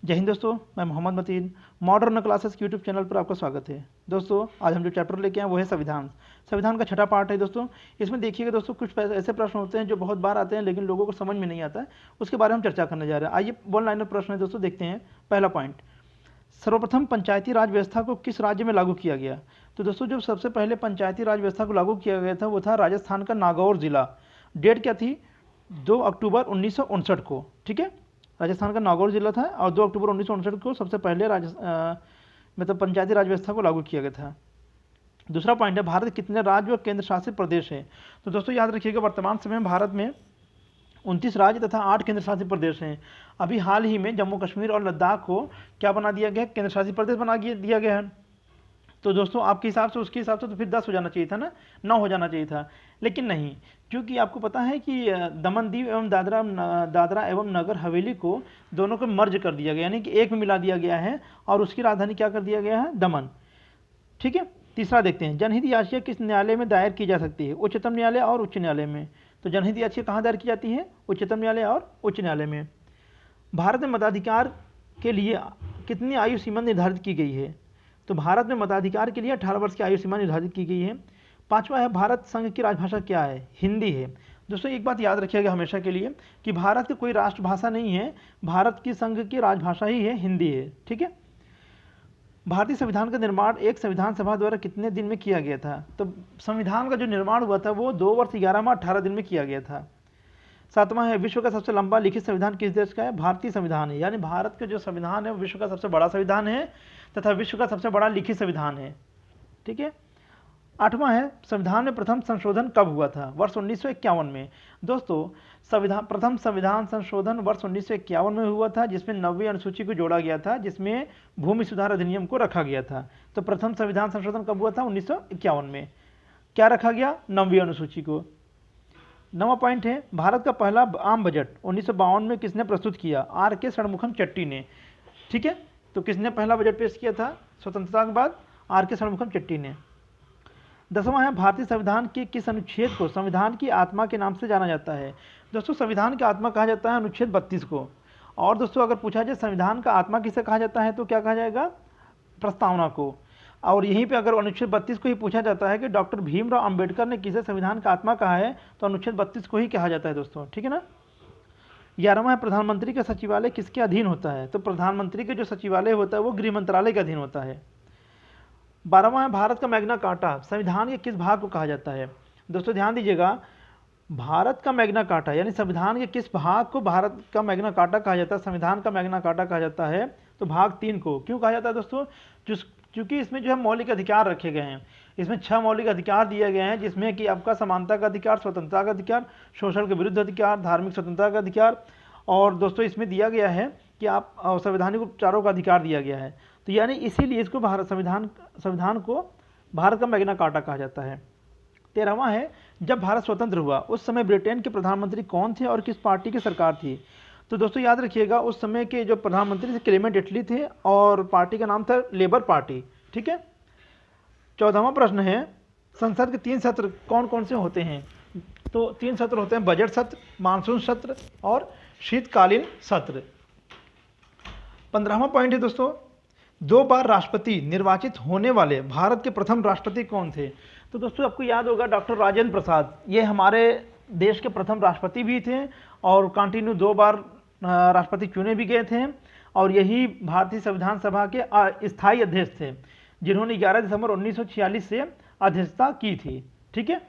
जय हिंद दोस्तों, मैं मोहम्मद मतीन। मॉडर्न क्लासेस के यूट्यूब चैनल पर आपका स्वागत है। दोस्तों, आज हम जो चैप्टर लेके आए वो है संविधान। संविधान का छठा पार्ट है दोस्तों। इसमें देखिएगा दोस्तों, कुछ ऐसे प्रश्न होते हैं जो बहुत बार आते हैं लेकिन लोगों को समझ में नहीं आता है, उसके बारे में हम चर्चा करने जा रहे हैं। आइए वन लाइनर प्रश्न है दोस्तों, देखते हैं। पहला पॉइंट, सर्वप्रथम पंचायती राज व्यवस्था को किस राज्य में लागू किया गया? तो दोस्तों, जो सबसे पहले पंचायती राज व्यवस्था को लागू किया गया था वो था राजस्थान का नागौर जिला। डेट क्या थी? 2 अक्टूबर 1959 को। ठीक है, राजस्थान का नागौर जिला था और 2 अक्टूबर 1959 को सबसे पहले मतलब पंचायती राज व्यवस्था को लागू किया गया था। दूसरा पॉइंट है, भारत के कितने राज्य और केंद्र शासित प्रदेश हैं? तो दोस्तों याद रखिएगा, वर्तमान समय में भारत में 29 राज्य तथा 8 केंद्र शासित प्रदेश हैं। अभी हाल ही में जम्मू कश्मीर और लद्दाख को क्या बना दिया गया? केंद्र शासित प्रदेश बना दिया गया है। तो दोस्तों आपके हिसाब से, उसके हिसाब से तो फिर 10 हो जाना चाहिए था ना, 9 हो जाना चाहिए था, लेकिन नहीं, क्योंकि आपको पता है कि दमन दीव एवं दादरा एवं नगर हवेली को दोनों को मर्ज कर दिया गया, यानी कि एक में मिला दिया गया है और उसकी राजधानी क्या कर दिया गया है? दमन। ठीक है, तीसरा देखते हैं, जनहित याचिका किस न्यायालय में दायर की जा सकती है? उच्चतम न्यायालय और उच्च न्यायालय में। तो जनहित याचिका कहाँ दायर की जाती है? उच्चतम न्यायालय और उच्च न्यायालय में। भारत में मताधिकार के लिए कितनी आयु सीमा निर्धारित की गई है? तो भारत में मताधिकार के लिए 18 वर्ष की आयु सीमा निर्धारित की गई है। पांचवा है, भारत संघ की राजभाषा क्या है? हिंदी है। दोस्तों एक बात याद रखिएगा हमेशा के लिए कि भारत की कोई राष्ट्रभाषा नहीं है, भारत की संघ की राजभाषा ही है, हिंदी है। ठीक है, भारतीय संविधान का निर्माण एक संविधान सभा द्वारा कितने दिन में किया गया था? तो संविधान का जो निर्माण हुआ था वो 2 वर्ष 11 माह 18 दिन में किया गया था। सातवां है, विश्व का सबसे लंबा लिखित संविधान किस देश का है? भारतीय संविधान है, यानी भारत का जो संविधान है वो विश्व का सबसे बड़ा संविधान है तथा विश्व का सबसे बड़ा लिखित संविधान है। ठीक है, आठवां है, संविधान में प्रथम संशोधन कब हुआ था? वर्ष 1951 में। दोस्तों प्रथम संविधान संशोधन वर्ष 1951 में हुआ था, जिसमें 9वीं अनुसूची को जोड़ा गया था, जिसमें भूमि सुधार अधिनियम को रखा गया था। तो प्रथम संविधान संशोधन कब हुआ था? 1951 में। क्या रखा गया? 9वीं अनुसूची को। 9वां पॉइंट है, भारत का पहला आम बजट 1952 में किसने प्रस्तुत किया? आर.के. षणमुखम चट्टी ने। ठीक है, तो किसने पहला बजट पेश किया था स्वतंत्रता के बाद? आर.के. षणमुखम चट्टी ने। 10वां है, भारतीय संविधान के किस अनुच्छेद को संविधान की आत्मा के नाम से जाना जाता है? दोस्तों संविधान की आत्मा कहा जाता है अनुच्छेद 32 को। और दोस्तों अगर पूछा जाए संविधान का आत्मा किसे कहा जाता है तो क्या कहा जाएगा? प्रस्तावना को। और यहीं पे अगर अनुच्छेद 32 को ही पूछा जाता है कि डॉक्टर भीमराव अंबेडकर ने किसे संविधान का आत्मा कहा है, तो अनुच्छेद 32 को ही कहा जाता है दोस्तों। ठीक है ना। 11वां है, प्रधानमंत्री का सचिवालय किसके अधीन होता है? तो प्रधानमंत्री का जो सचिवालय होता है वो गृह मंत्रालय के अधीन होता है। 12वां है, भारत का मैग्ना कार्टा संविधान के किस भाग को कहा जाता है? दोस्तों ध्यान दीजिएगा, भारत का मैग्ना कार्टा यानी संविधान के किस भाग को भारत का मैग्ना कार्टा कहा जाता है, संविधान का मैग्ना कार्टा कहा जाता है? तो भाग 3 को। क्यों कहा जाता है दोस्तों? क्योंकि इसमें जो है मौलिक अधिकार रखे गए हैं। इसमें 6 मौलिक अधिकार दिए गए हैं, जिसमें कि आपका समानता का अधिकार, स्वतंत्रता का अधिकार, शोषण के विरुद्ध अधिकार, धार्मिक स्वतंत्रता का अधिकार, और दोस्तों इसमें दिया गया है कि आप संवैधानिक उपचारों का अधिकार दिया गया है। तो यानी इसीलिए इसको संविधान को भारत का मैग्ना कार्टा कहा जाता है। 13वां है, जब भारत स्वतंत्र हुआ उस समय ब्रिटेन के प्रधानमंत्री कौन थे और किस पार्टी की सरकार थी? तो दोस्तों याद रखिएगा, उस समय के जो प्रधानमंत्री थे क्लेमेंट एटली थे और पार्टी का नाम था लेबर पार्टी। ठीक है। 14वां प्रश्न है, संसद के 3 सत्र कौन कौन से होते हैं? तो 3 सत्र होते हैं, बजट सत्र, मानसून सत्र और शीतकालीन सत्र। 15वां पॉइंट है दोस्तों, 2 बार राष्ट्रपति निर्वाचित होने वाले भारत के प्रथम राष्ट्रपति कौन थे? तो दोस्तों आपको याद होगा डॉक्टर राजेंद्र प्रसाद, ये हमारे देश के प्रथम राष्ट्रपति भी थे और कंटिन्यू 2 बार राष्ट्रपति चुने भी गए थे, और यही भारतीय संविधान सभा के स्थायी अध्यक्ष थे, जिन्होंने 11 दिसंबर 1946 से अध्यक्षता की थी। ठीक है।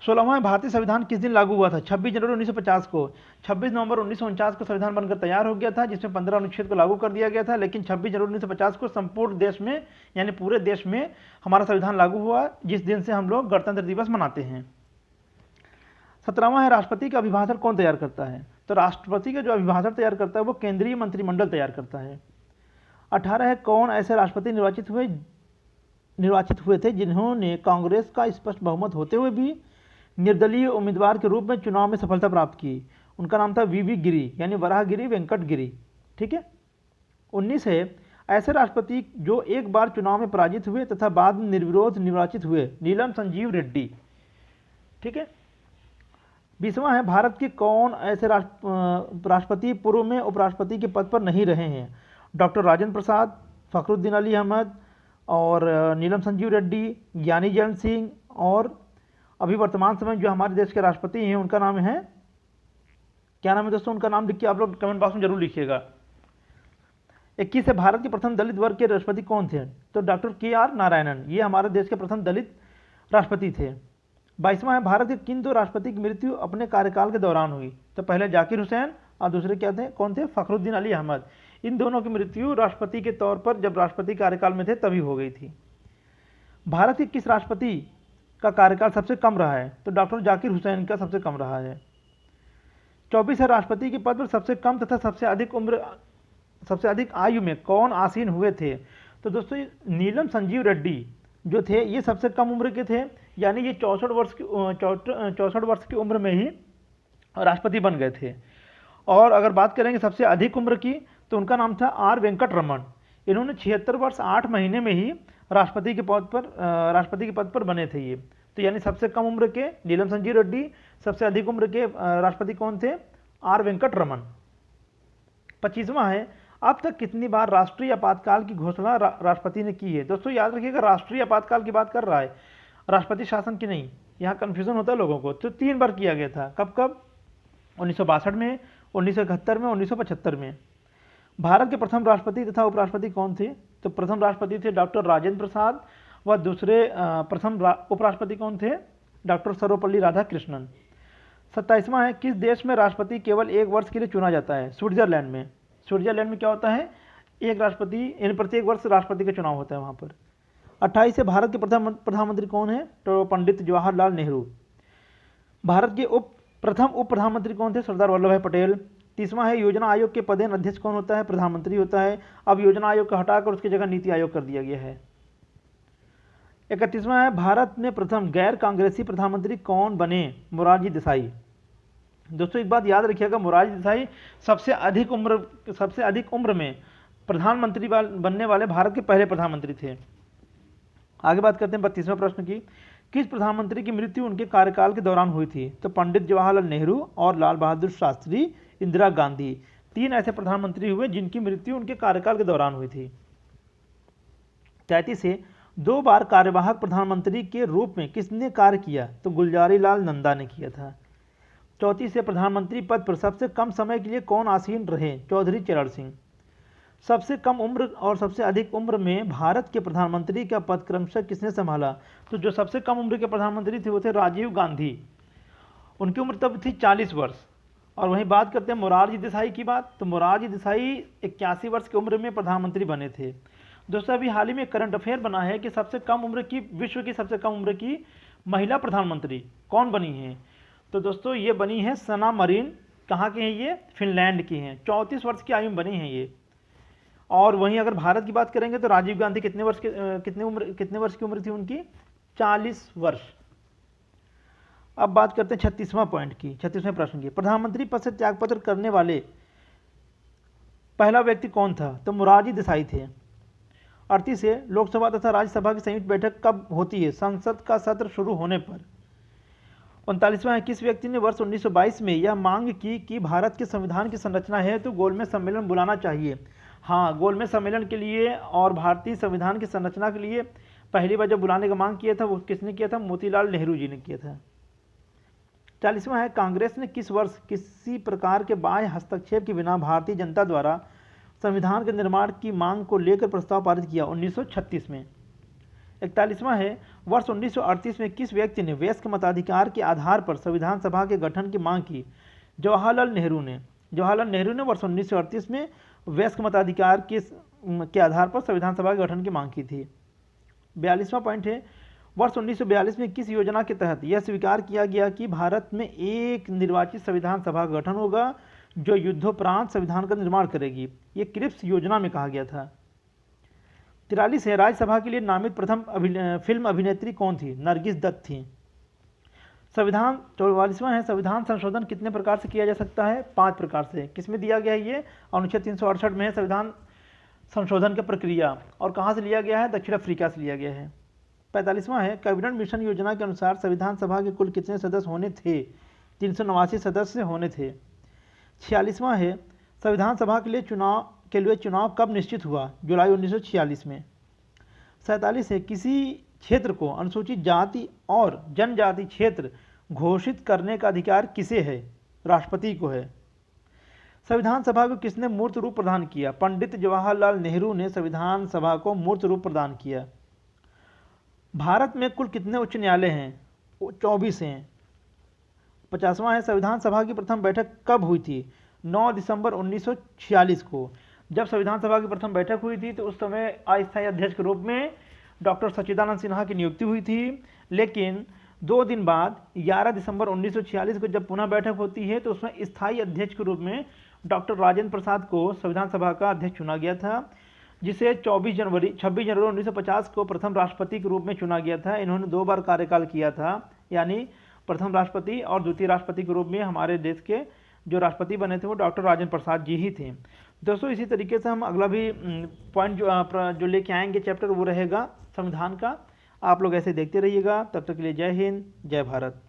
16वां, भारतीय संविधान किस दिन लागू हुआ था? 26 जनवरी 1950 को। 26 नवंबर 1949 को संविधान बनकर तैयार हो गया था, जिसमें 15 अनुच्छेद को लागू कर दिया गया था, लेकिन 26 जनवरी 1950 को संपूर्ण देश में यानी पूरे देश में हमारा संविधान लागू हुआ, जिस दिन से हम लोग गणतंत्र दिवस मनाते हैं। 17वां है, राष्ट्रपति का अभिभाषण कौन तैयार करता है? तो राष्ट्रपति का जो अभिभाषण तैयार करता है वो केंद्रीय मंत्रिमंडल तैयार करता है। 18 है, कौन ऐसे राष्ट्रपति निर्वाचित हुए थे जिन्होंने कांग्रेस का स्पष्ट बहुमत होते हुए भी निर्दलीय उम्मीदवार के रूप में चुनाव में सफलता प्राप्त की? उनका नाम था वीवी गिरी, यानी वराहगिरी वेंकट गिरी। ठीक है। 19 है, ऐसे राष्ट्रपति जो एक बार चुनाव में पराजित हुए तथा बाद में निर्विरोध निर्वाचित हुए? नीलम संजीव रेड्डी। ठीक है। 20वां है, भारत के कौन ऐसे राष्ट्रपति पूर्व में उपराष्ट्रपति के पद पर नहीं रहे हैं? डॉक्टर राजेंद्र प्रसाद, फखरुद्दीन अली अहमद और नीलम संजीव रेड्डी, ज्ञानी जैन सिंह, और अभी वर्तमान समय जो हमारे देश के राष्ट्रपति हैं उनका नाम है, क्या नाम है दोस्तों? उनका नाम लिख के आप लोग कमेंट बॉक्स में जरूर लिखिएगा। 21 है, भारत के प्रथम दलित वर्ग के राष्ट्रपति कौन थे? तो डॉक्टर KR नारायणन, ये हमारे देश के प्रथम दलित राष्ट्रपति थे। 22वां है, भारत के किन दो राष्ट्रपति की मृत्यु अपने कार्यकाल के दौरान हुई? तो पहले जाकिर हुसैन और दूसरे क्या थे, कौन थे? फखरुद्दीन अली अहमद। इन दोनों की मृत्यु राष्ट्रपति के तौर पर जब राष्ट्रपति कार्यकाल में थे तभी हो गई थी। भारत के किस राष्ट्रपति का कार्यकाल सबसे कम रहा है? तो डॉक्टर जाकिर हुसैन का सबसे कम रहा है। 24 है, राष्ट्रपति के पद पर सबसे कम तथा सबसे अधिक आयु में कौन आसीन हुए थे? तो दोस्तों नीलम संजीव रेड्डी जो थे ये सबसे कम उम्र के थे, यानी ये 64 वर्ष की उम्र में ही राष्ट्रपति बन गए थे। और अगर बात करेंगे सबसे अधिक उम्र की तो उनका नाम था R वेंकट रमन। इन्होंने 76 वर्ष 8 महीने में ही राष्ट्रपति के पद पर बने थे ये। तो यानी सबसे कम उम्र के नीलम संजीव रेड्डी, सबसे अधिक उम्र के राष्ट्रपति कौन थे? R वेंकट रमन। 25वां है, अब तक कितनी बार राष्ट्रीय आपातकाल की घोषणा राष्ट्रपति ने की है? दोस्तों याद रखिएगा, राष्ट्रीय आपातकाल की बात कर रहा है, राष्ट्रपति शासन की नहीं। यहाँ कन्फ्यूजन होता है लोगों को। तो 3 बार किया गया था। कब कब? 1962 में, 1971 में, 1975 में। भारत के प्रथम राष्ट्रपति तथा उपराष्ट्रपति कौन थे? तो प्रथम राष्ट्रपति थे डॉक्टर राजेंद्र प्रसाद व दूसरे प्रथम उपराष्ट्रपति कौन थे? डॉक्टर सर्वपल्ली राधाकृष्णन। 27वां है, किस देश में राष्ट्रपति केवल 1 वर्ष के लिए चुना जाता है? स्विट्जरलैंड में। स्विट्जरलैंड में क्या होता है? एक राष्ट्रपति, यानी प्रत्येक वर्ष राष्ट्रपति का चुनाव होता है वहाँ पर। 28 से भारत के प्रथम प्रधानमंत्री कौन है? तो पंडित जवाहरलाल नेहरू। भारत के प्रथम उप प्रधानमंत्री कौन थे? सरदार वल्लभ भाई पटेल। 30वां है, योजना आयोग के पदेन अध्यक्ष कौन होता है? प्रधानमंत्री होता है। अब योजना आयोग को हटाकर उसकी जगह नीति आयोग कर दिया गया है। 31वां है, भारत में प्रथम गैर कांग्रेसी प्रधानमंत्री कौन बने? मोरारजी देसाई। दोस्तों एक बात याद रखिएगा, मोरारजी देसाई सबसे अधिक उम्र में प्रधानमंत्री बनने वाले भारत के पहले प्रधानमंत्री थे। आगे बात करते हैं 32वें प्रश्न की। किस प्रधानमंत्री की मृत्यु उनके कार्यकाल के दौरान हुई थी? तो पंडित जवाहरलाल नेहरू और लाल बहादुर शास्त्री, इंदिरा गांधी। 3 ऐसे प्रधानमंत्री हुए जिनकी मृत्यु उनके कार्यकाल के दौरान हुई थी। 33 से 2 बार कार्यवाहक प्रधानमंत्री के रूप में किसने कार्य किया? तो गुलजारी लाल नंदा ने किया था। 34 से प्रधानमंत्री पद पर सबसे कम समय के लिए कौन आसीन रहे? चौधरी चरण सिंह। सबसे कम उम्र और सबसे अधिक उम्र में भारत के प्रधानमंत्री का पद क्रमशः किसने संभाला? तो जो सबसे कम उम्र के प्रधानमंत्री थे वो थे राजीव गांधी। उनकी उम्र तब थी 40 वर्ष। और वहीं बात करते हैं मोरारजी देसाई की बात, तो मोरारजी देसाई 81 वर्ष की उम्र में प्रधानमंत्री बने थे। दोस्तों अभी हाल ही में करंट अफेयर बना है कि सबसे कम उम्र की, विश्व की सबसे कम उम्र की महिला प्रधानमंत्री कौन बनी है? तो दोस्तों ये बनी है सना मरीन। कहाँ के हैं ये? फिनलैंड की हैं। 34 वर्ष की आयु में बनी हैं ये। और वहीं अगर भारत की बात करेंगे तो राजीव गांधी कितने वर्ष की उम्र थी उनकी? 40 वर्ष। अब बात करते हैं 36वां पॉइंट की, 36वें प्रश्न की। प्रधानमंत्री पद से त्यागपत्र करने वाले पहला व्यक्ति कौन था? तो मोरारजी देसाई थे। 38 से लोकसभा तथा राज्यसभा की संयुक्त बैठक कब होती है? संसद का सत्र शुरू होने पर। 39वां है, किस व्यक्ति ने वर्ष 1922 में यह मांग की कि भारत के संविधान की संरचना है तो गोलमेज सम्मेलन बुलाना चाहिए? हाँ, गोलमेज सम्मेलन के लिए और भारतीय संविधान की संरचना के लिए पहली बार जब बुलाने का मांग किया था वो किसने किया था? मोतीलाल नेहरू जी ने किया था। 40वां है, कांग्रेस ने किस वर्ष किसी प्रकार के बाह्य हस्तक्षेप के बिना भारतीय जनता द्वारा संविधान के निर्माण की मांग को लेकर प्रस्ताव पारित किया? 1936 में। 41वां है, वर्ष 1938 में किस व्यक्ति ने वयस्क मताधिकार के आधार पर संविधान सभा के गठन की मांग की? जवाहरलाल नेहरू ने। जवाहरलाल नेहरू ने वर्ष 1938 में वयस्क मताधिकार के आधार पर संविधान सभा के गठन की मांग की थी। 42वां पॉइंट है, वर्ष 1942 में किस योजना के तहत यह स्वीकार किया गया कि भारत में एक निर्वाचित संविधान सभा का गठन होगा जो युद्धोपरांत संविधान का निर्माण करेगी? ये क्रिप्स योजना में कहा गया था। 43 है, राज्यसभा के लिए नामित प्रथम फिल्म अभिनेत्री कौन थी? नरगिस दत्त थी। 44वां है, संविधान संशोधन कितने प्रकार से किया जा सकता है? 5 प्रकार से। किसमें दिया गया है ये? अनुच्छेद 368 में है संविधान संशोधन की प्रक्रिया। और कहाँ से लिया गया है? दक्षिण अफ्रीका से लिया गया है। 45वां है, कैबिनेट मिशन योजना के अनुसार संविधान सभा के कुल कितने सदस्य होने थे? 389 सदस्य होने थे। 46वां है, संविधान सभा के लिए चुनाव कब निश्चित हुआ? जुलाई 1946 में। 47 है, किसी क्षेत्र को अनुसूचित जाति और जनजाति क्षेत्र घोषित करने का अधिकार किसे है? राष्ट्रपति को है। संविधान सभा को किसने मूर्त रूप प्रदान किया? पंडित जवाहरलाल नेहरू ने संविधान सभा को मूर्त रूप प्रदान किया। भारत में कुल कितने उच्च न्यायालय हैं? 24 हैं। 50वां है, संविधान सभा की प्रथम बैठक कब हुई थी? 9 दिसंबर 1946 को। जब संविधान सभा की प्रथम बैठक हुई थी तो उस समय अस्थायी अध्यक्ष के रूप में डॉक्टर सच्चिदानंद सिन्हा की नियुक्ति हुई थी, लेकिन 2 दिन बाद 11 दिसंबर 1946 को जब पुनः बैठक होती है तो उसमें स्थायी अध्यक्ष के रूप में डॉक्टर राजेंद्र प्रसाद को संविधान सभा का अध्यक्ष चुना गया था, जिसे 26 जनवरी 1950 को प्रथम राष्ट्रपति के रूप में चुना गया था। इन्होंने 2 बार कार्यकाल किया था, यानी प्रथम राष्ट्रपति और द्वितीय राष्ट्रपति के रूप में हमारे देश के जो राष्ट्रपति बने थे वो डॉक्टर राजेंद्र प्रसाद जी ही थे। दोस्तों, इसी तरीके से हम अगला भी पॉइंट जो लेके आएंगे चैप्टर वो रहेगा संविधान का। आप लोग ऐसे देखते रहिएगा। तब तक के लिए जय हिंद, जय भारत।